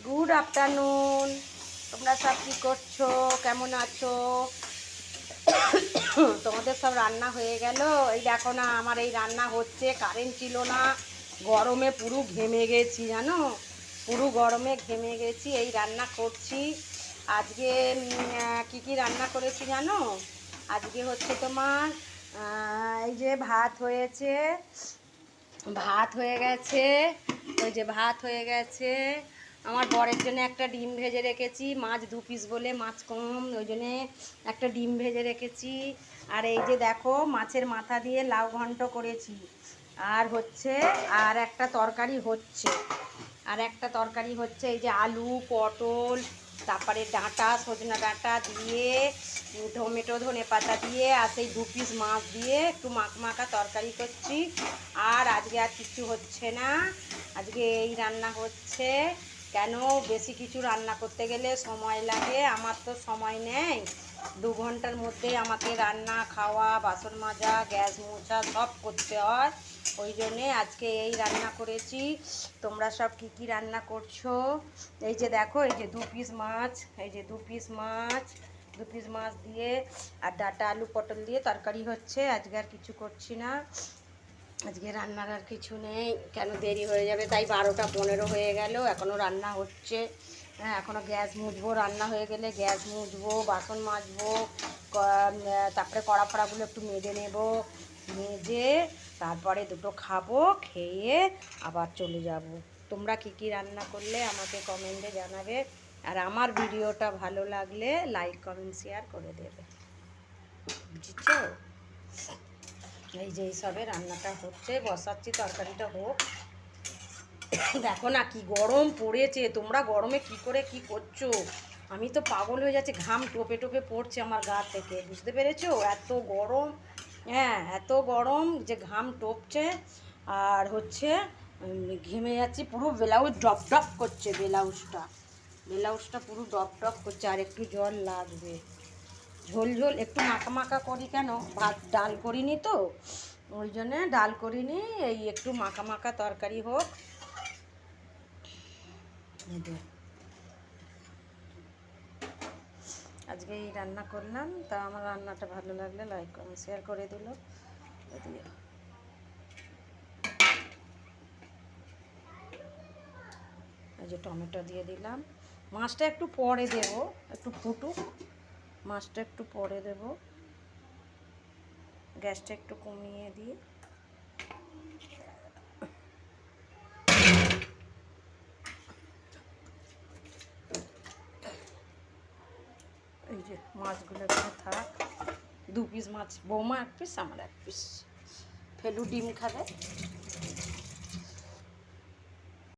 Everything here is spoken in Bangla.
Good afternoon. তোমরা সব কী করছো, কেমন আছো? তোমাদের সব রান্না হয়ে গেল? এই দেখো না, আমার এই রান্না হচ্ছে, কারেন্ট ছিল না, গরমে পুরো ঘেমে গেছি জানো, পুরো গরমে ঘেমে গেছি। এই রান্না করছি আজকে। কি কি রান্না করেছি জানো? আজকে হচ্ছে তোমার এই যে ভাত হয়েছে, ভাত হয়ে গেছে, ওই যে ভাত হয়ে গেছে। আমার বরের জন্য একটা ডিম ভেজে রেখেছি, মাছ 2 পিস বলে মাছ কম, ওই জন্যে একটা ডিম ভেজে রেখেছি। আর এই যে দেখো, মাছের মাথা দিয়ে লাউ ঘন্ট করেছি। আর হচ্ছে আর একটা তরকারি হচ্ছে, এই যে আলু পটল, তারপরে ডাঁটা, সজনা ডাঁটা দিয়ে, টমেটো ধনে পাতা দিয়ে, আর সেই 2 পিস মাছ দিয়ে একটু মাখা তরকারি করছি। আর আজকে আর কিছু হচ্ছে না, আজকে এই রান্না হচ্ছে। কেন, বেশি কিছু রান্না করতে গেলে সময় লাগে, আমার তো সময় নেই। 2 ঘন্টার মধ্যে আমাকে রান্না, খাওয়া, বাসন মাজা, গ্যাস মোছা সব করতে হয়। ওই জন্যে আজকে এই রান্না করেছি। তোমরা সব কি কি রান্না করছো? এই যে দেখো, এই যে 2 পিস মাছ, এই যে 2 পিস মাছ, 2 পিস মাছ দিয়ে আর ডাঁটা আলু পটল দিয়ে তরকারি হচ্ছে। আজকে আর কিছু করছি না, আজকে রান্নার আর কিছু নেই। কেন, দেরি হয়ে যাবে, তাই 12টা 15 হয়ে গেল, এখনও রান্না হচ্ছে। হ্যাঁ, এখনও গ্যাস মুছবো, রান্না হয়ে গেলে গ্যাস মুছবো, বাসন মাজবো, তারপরে কড়া ফড়াগুলো একটু মেজে নেব, মেজে তারপরে দুটো খাবো, খেয়ে আবার চলে যাব। তোমরা কি কি রান্না করলে আমাকে কমেন্টে জানাবে। আর আমার ভিডিওটা ভালো লাগলে লাইক কমেন্ট শেয়ার করে দেবে, বুঝছো? এই যে এইসবে রান্নাটা হচ্ছে, বসাচ্ছি, তরকারিটা হোক। দেখো না কি গরম পড়েছে, তোমরা গরমে কি করে কি করছো? আমি তো পাগল হয়ে যাচ্ছি, ঘাম টোপে টোপে পড়ছে আমার গা থেকে, বুঝতে পেরেছো? এত গরম, হ্যাঁ এত গরম যে ঘাম টপছে। আর হচ্ছে ঘেমে যাচ্ছি, পুরো ব্লাউজ ডপ ডপ করছে, ব্লাউজটা পুরো ডপ ডপ করছে। আর একটু জল লাগবে, ঝোল ঝোল একটু মাখা মাখা করি, কেন ভাত ডাল করিনি তো, ওই জন্যে ডাল করিনি, এই একটু মাখা মাখা তরকারি হোক। আজকে এই রান্না করলাম, তা আমার রান্নাটা ভালো লাগলে লাইক কমেন্ট শেয়ার করে দিল। এই যে টমেটো দিয়ে দিলাম, মাছটা একটু পরে দেব, একটু ফুটুক, মাছটা একটু পরে দেব, গ্যাসটা একটু কমিয়ে দিই। এই যে মাছগুলো এখানে থাক, 2 পিস মাছ, বৌমা 1 পিস, আমার 1 পিস, ফেলু ডিম খাবে।